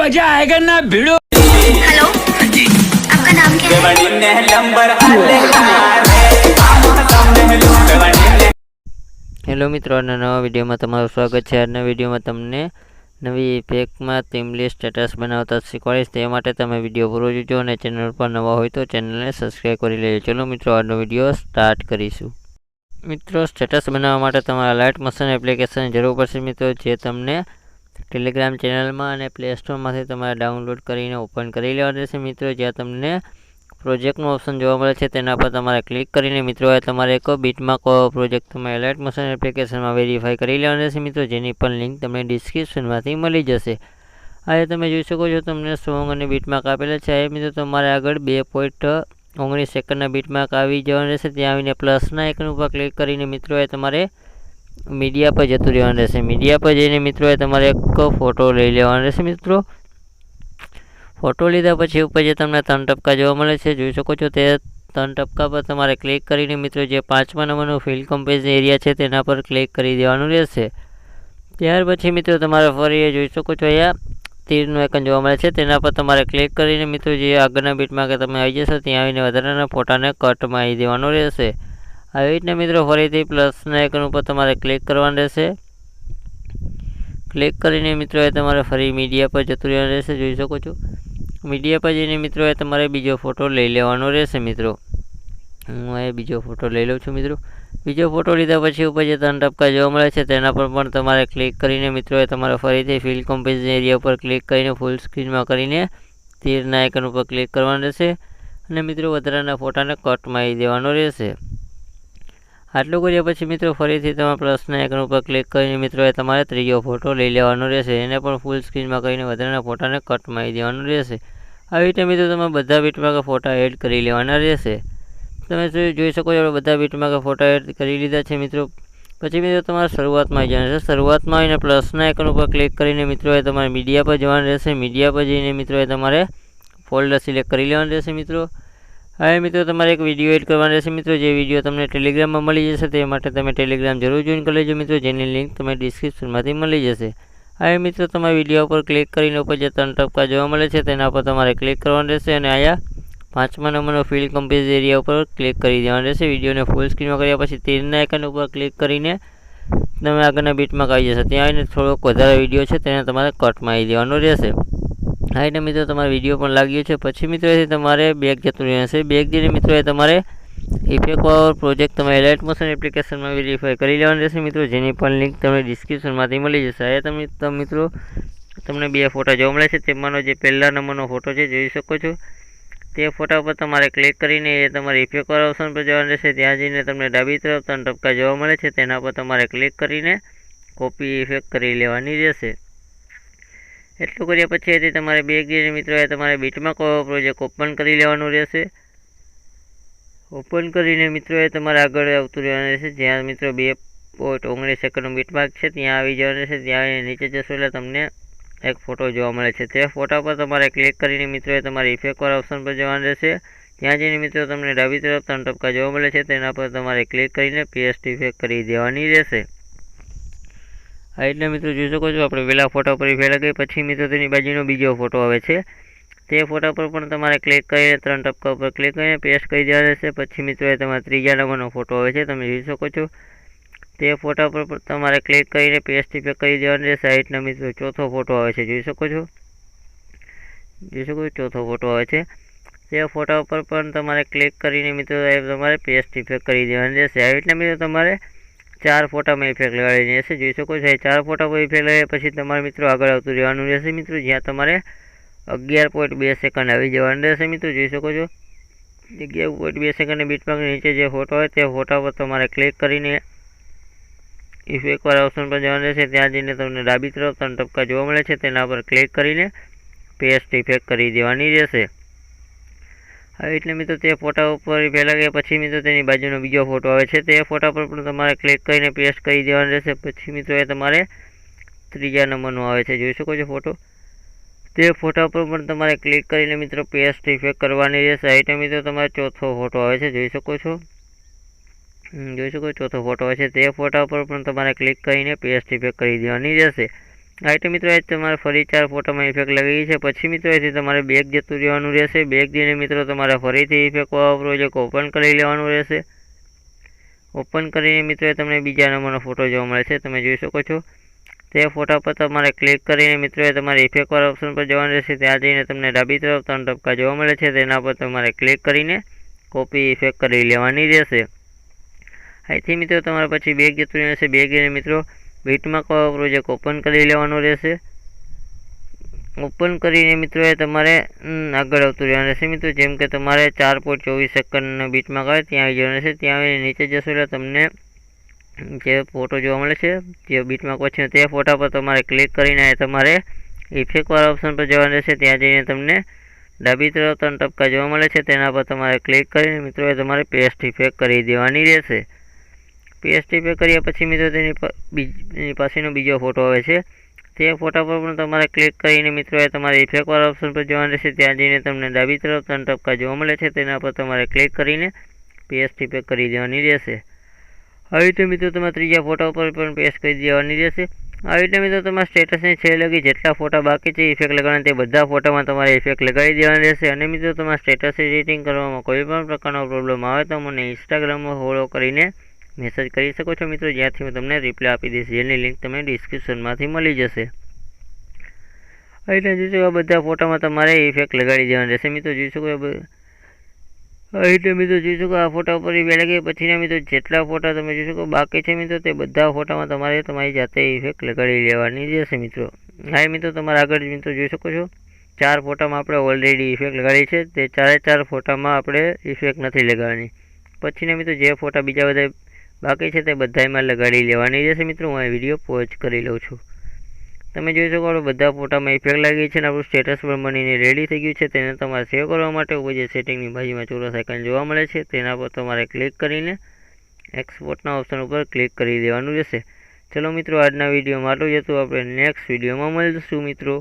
मजा आएगा ना भिड़ो। हेलो, आपका नाम क्या है? हेलो मित्रों, आज नवा विडियो में तमारुं स्वागत है। आजना विडियो में तमने नवी पेकमां टीमली स्टेटस बनावता शीखवाड़ीश, ते माटे तमे विडियो पूरो जोजो अने चेनल पर नवा होय तो चेनल ने सब्सक्राइब करी लेजो। चलो मित्रों, आजनो विडियो स्टार्ट करीशुं। मित्रों, स्टेटस बनाववा माटे तमारे अलाइट मशीन एप्लिकेशन जरूर पड़शे मित्रों, जे तमने टेलिग्राम चेनल में अने प्ले स्टोर में तमारे डाउनलॉड करीने ओपन करी लेवानुं रहेशे मित्रों। ज्यां तमने प्रोजेक्टનું ऑप्शन જોવા મળે છે તેના પર તમારે ક્લિક કરીને મિત્રો તમારે એક બીટમાર્ક પ્રોજેક્ટ તમે એલાઇટ મોશન એપ્લિકેશનમાં વેરીફાઈ કરી લેવાનું રહેશે મિત્રો, જેની પણ લિંક તમને ડિસ્ક્રિપ્શનમાંથી મળી જશે। આ તમે જોઈ શકો છો તમને સોંગ અને બીટમાર્ક આપેલા છે। આ મિત્રો તમારે આગળ 2.19 સેકન્ડના બીટમાર્ક આવી જવાનું રહેશે। ત્યાં આવીને પ્લસના આઇકન ઉપર ક્લિક કરીને મિત્રો તમારે મીડિયા પર જતું રહેવાનું રહેશે। મીડિયા પર જઈને મિત્રો તમારે એક ફોટો લઈ લેવાનો રહેશે મિત્રો। फोटो लीधा पछी ऊपर जे तमने 3 टपका जोवा मळे छे जोई शको छो। ते 3 टपका पर तमारे क्लिक करीने मित्रों जे 5मा नंबरनो फील कंपेज एरिया छे तेना पर क्लिक करी देवानुं रहेशे। त्यार पछी मित्रों तमारे फरी जोई शको छो अहींया तीरनुं आइकन जोवा मळे छे तेना पर तमारे क्लिक करीने मित्रों जे आगळना बीटमार्क तमे आई जशो त्यां आवीने वधाराना फोटाने कट में आई देवानुं रहेशे। આવી રીતના मित्रों फरीथी प्लसना आइकन पर तमारे क्लिक करवानुं रहेशे। क्लिक करीने मित्रों तमारे फरी मीडिया पर जतुं रहेवानुं रहेशे। जोई शको छो मीडिया पर जईने मित्रों तमारे बीजो फोटो लई लेवानो रहेशे मित्रों। हूँ आ बीजो फोटो लई लऊं छुं मित्रों। बीजो फोटो लीधा पछी ऊपर जे 3 टपका जोवा मळे छे तेना पर पण तमारे क्लिक करीने मित्रों तमारे फरीथी फील कंपेज एरिया पर क्लिक करीने फूल स्क्रीन में करीने तीरना आइकन पर क्लिक करवानुं रहेशे अने मित्रों वधाराना फोटाने कट में आई देवानो रहेशे। आटलुं कर्या पछी मित्रों फरीथी तमे प्लसना आइकन पर क्लिक करीने मित्रों तमारे त्रीजो फोटो लई लेवानो रहेशे। एने पण फूल स्क्रीन में करीने वधाराना फोटाने कट में आई देवानुं रहेशे। આવી રીતે મિત્રો તમે બધા બીટમાર્ક ફોટા એડ કરી લેવાના રહેશે। તમે જોઈ શકો છો બધા બીટમાર્ક ફોટા એડ કરી લીધા છે મિત્રો। પછી મિત્રો તમારે શરૂઆતમાં આવી જવાનું છે। શરૂઆતમાં આવીને પ્લસના આઇકન ઉપર ક્લિક કરીને મિત્રો તમારે મીડિયા પર જવાનું રહેશે। મીડિયા પર જઈને મિત્રો તમારે ફોલ્ડર સિલેક્ટ કરી લેવાનું રહેશે મિત્રો। હવે મિત્રો તમારે એક વિડીયો એડ કરવાનો રહેશે મિત્રો, જે વિડીયો તમને ટેલિગ્રામમાં મળી જશે। તે માટે તમે ટેલિગ્રામ જરૂર જોઈન કરી લેજો મિત્રો, જેની લિંક તમને ડિસ્ક્રિપ્શનમાંથી મળી જશે। હવે મિત્રો તમારે વિડીયો પર क्लिक કરીને ઉપર જે 3 ટપકા જોવા મળે છે તેના પર તમારે ક્લિક કરવાનું રહેશે અને આયા 5મા નંબરનો ફીલ કંપેજ એરિયા ઉપર ક્લિક કરી દેવાનું રહેશે। વિડીયોને ફૂલ સ્ક્રીનમાં કર્યા પછી તીરના આઇકન ઉપર ક્લિક કરીને તમે આગળના બીટમાર્ક આવી જશે। ત્યાં આવીને થોડોક વધારે વિડીયો છે તેને તમારે કટમાં આવી દેવાનો રહેશે। હા એટલે મિત્રો તમારો વિડીયો પણ લાગ્યો છે। પછી મિત્રો તમારે બેક જતું રહેશે। બેક જઈને મિત્રો તમારે ઇફેક્ટ પાવર પ્રોજેક્ટ તમે એલાઇટ મોશન એપ્લિકેશનમાં વેરીફાઈ કરી લેવાનું રહેશે મિત્રો, જેની પણ લિંક તમને ડિસ્ક્રિપ્શનમાંથી મળી જશે। આ તમે મિત્રો તમને 2 ફોટા જોવા મળે છે। તેમાંનો જે પહેલા નંબરનો ફોટો છે જોઈ શકો છો, તે ફોટા પર તમારે ક્લિક કરીને તમારે ઇફેક્ટ પાવર ઓપ્શન પર જવાનું રહેશે। ત્યાં જઈને તમને ડાબી તરફ 3 ટપકા જોવા મળે છે તેના પર તમારે ક્લિક કરીને કોપી ઇફેક્ટ કરી લેવાની રહેશે। એટલું કર્યા પછી તમારે બેક જઈને મિત્રો તમારે બીટમાર્ક પ્રોજેક્ટ ઓપન કરી લેવાનું રહેશે। ओपन करीने मित्रों तमारे आगळ आवतुं रहेवानुं रहेशे। ज्यां मित्रों 2.19 सेकंडनो बीटमार्क छे त्यां आवी जवानुं रहेशे। त्यां नीचे जशो એટલે તમને एक फोटो जोवा मळे छे। ते फोटा पर तमारे क्लिक करीने मित्रों तमारे इफेक्ट वाळा ऑप्शन पर जवानुं रहेशे। त्यां जईने मित्रों तमने डाबी तरफ 3 टपका जोवा मळे छे तेना पर तमारे क्लिक करीने पेस्ट इफेक्ट करी देवानी रहेशे। आ એટલે मित्रों જોઈ શકો છો આપણે પહેલા ફોટા પર ઇફેક્ટ લગાવી પછી मित्रों તેની બાજુનો બીજો ફોટો આવે છે તે फोटा पर पण तमारे क्लिक करीने 3 टपका पर क्लिक करीने पेस्ट करी देवानुं रहेशे। पछी मित्रों तमारे त्रीजा नंबरनो फोटो आवे छे, तमे जोई शको छो। ते फोटा पर तमारे क्लिक करीने पेस्ट इफेक्ट करी देवानुं रहेशे। आ રીતના मित्रों चौथो फोटो आवे छे, जोई शको છો। चौथो फोटो आवे छे ते फोटा पर पण तमारे क्लिक करीने मित्रों तमारे पेस्ट इफेक्ट करी देवानुं रहेशे। आ રીતના मित्रों तमारे 4 फोटामां इफेक्ट लगावी रहेशे। जोई शको છો 4 फोटा पर इफेक्ट लगाव्या પછી તમારે मित्रों આગળ આવતું રહેવાનું રહેશે मित्रों, જ્યાં તમારે 11.2 सेकंड આવી જવાનું રહેશે मित्रों। જોઈ શકો છો 11.2 सेकंड बीटमार्क नीचे जो फोटो है ते फोटा पर तमारे क्लिक करीने इफेक्ट वाला ऑप्शन पर जवानुं रहेशे। त्यां जईने तमने डाबी तरफ 3 टपका जोवा मळे छे तेना पर क्लिक करीने पेस्ट इफेक्ट करी देवानी रहेशे। હવે એટલે મિત્રો તે ફોટા ઉપર ઇફેક્ટ લગાવ્યા પછી મિત્રો તેની બાજુનો બીજો ફોટો આવે છે તે ફોટા પર પણ તમારે ક્લિક કરીને પેસ્ટ કરી દેવાનું રહેશે। પછી મિત્રો એ તમારે ત્રીજા નંબરનો આવે છે, જોઈ શકો છો ફોટો। તે फोटा पर पण तमारे क्लिक करीने मित्रों पेस्ट इफेक्ट करवानी रहेशे। आ રીતે मित्रों तमारे चौथो फोटो आवे छे, जोई शको છો। चौथो फोटो आवे छे ते फोटा पर पण तमारे क्लिक करीने पेस्ट इफेक्ट करी देवानी रहेशे। આ રીતે મિત્રો તમારે ફરી 4 ફોટામાં ઇફેક્ટ લગાવી છે. પછી મિત્રો અહીંથી તમારે બેક જતું રહેવાનું રહેશે. બેક જઈને મિત્રો તમારે ફરીથી ઇફેક્ટ પ્રોજેક્ટ ઓપન કરી લેવાનું રહેશે. ઓપન કરીને મિત્રો તમને બીજા નંબરનો ફોટો જોવા મળે છે, તમે જોઈ શકો છો. તે ફોટા પર તમારે ક્લિક કરીને મિત્રો તમારે ઇફેક્ટવાળા ઓપ્શન પર જવાનું રહેશે. ત્યાં જઈને તમને ડાબી તરફ 3 ટપકા જોવા મળે છે, તેના પર તમારે ક્લિક કરીને કોપી ઇફેક્ટ કરી લેવાની રહેશે. અહીંથી મિત્રો તમારે પછી બેક જતું રહેશે. બેક જઈને મિત્રો બીટમાર્ક પ્રોજેક્ટ ઓપન કરી લેવાનો રહેશે. ઓપન કરીને મિત્રો તમારે આગળ આવતું રહેવાનું રહેશે મિત્રો. જેમ કે તમારે 4.24 સેકન્ડનો બીટમાર્ક આવે ત્યાં આવી જવાનું રહેશે. ત્યાં આવીને નીચે જશો એટલે તમને જે ફોટો જોવા મળે છે, જે બીટમાર્ક પછી તે ફોટા પર તમારે ક્લિક કરીને તમારે ઇફેક્ટવાળા ઓપ્શન પર જવાનું રહેશે. ત્યાં જઈને તમને ડાબી તરફ 3 ટપકા જોવા મળે છે, તેના પર તમારે ક્લિક કરીને મિત્રો તમારે પેસ્ટ ઇફેક્ટ કરી દેવાની રહેશે. પેસ્ટ ઇફેક્ટ કર્યા પછી મિત્રો તેની પાસેનો બીજો ફોટો આવે છે, તે ફોટા પર પણ તમારે ક્લિક કરીને મિત્રો તમારે ઇફેક્ટવાળા ઓપ્શન પર જવાનું રહેશે. ત્યાં જઈને તમને ડાબી તરફ 3 ટપકા જોવા મળે છે, તેના પર તમારે ક્લિક કરીને પેસ્ટ ઇફેક્ટ કરી દેવાની રહેશે. આવી રીતે મિત્રો તમારે ત્રીજા ફોટા ઉપર પણ પેસ્ટ કરી દેવાની રહેશે. આવી રીતે મિત્રો તમારા સ્ટેટસની છેલ્લે લગી જેટલા ફોટા બાકી છે ઇફેક્ટ લગાવવાના તે બધા ફોટામાં તમારે ઇફેક્ટ લગાવી દેવાની રહેશે. અને મિત્રો તમારા સ્ટેટસ એડિટિંગ કરવામાં કોઈ પણ પ્રકારનો પ્રોબ્લેમ આવે તો મને ઇન્સ્ટાગ્રામમાં ફોલો કરીને મેસેજ કરી શકો છો મિત્રો, જ્યાંથી હું તમને રિપ્લાય આપી દઈશ, જેની લિંક તમને ડિસ્ક્રિપ્શનમાંથી મળી જશે. આવી રીતે જોઈ શકો બધા ફોટામાં તમારે ઇફેક્ટ લગાડી દેવાની રહેશે મિત્રો. જોઈ શકો આવી રીતે મિત્રો જોઈ શકો આ ફોટા ઉપર ઇફેક્ટ લગાવી પછીના મિત્રો જેટલા ફોટા તમે જોઈ શકો બાકી છે મિત્રો તે બધા ફોટામાં તમારે તમારી જાતે ઇફેક્ટ લગાડી લેવાની રહેશે મિત્રો. હા મિત્રો તમારે આગળ મિત્રો જોઈ શકો છો 4 ફોટામાં આપણે ઓલરેડી ઇફેક્ટ લગાડી છે, તે 4 ફોટામાં આપણે ઇફેક્ટ નથી લગાડવાની. પછીના મિત્રો જે ફોટા બીજા બધા બાકી છે તે બધામાં લગાડી લેવાની રહેશે મિત્રો. હું આ વિડીયો પોઝ કરી લઉં છું. તમે જોઈ શકો આપણે બધા ફોટામાં ઇફેક્ટ લાગી છે અને આપણું સ્ટેટસ પણ બનીને રેડી થઈ ગયું છે. તેને તમારે સેવ કરવા માટે ઉપર જે સેટિંગની બાજુમાં ચોરસ આઇકન જોવા મળે છે તેના પર તમારે ક્લિક કરીને એક્સપોર્ટના ઓપ્શન ઉપર ક્લિક કરી દેવાનું રહેશે. ચલો મિત્રો આજના વિડીયોમાં આટલું જ હતું. આપણે નેક્સ્ટ વિડીયોમાં મળીશું મિત્રો.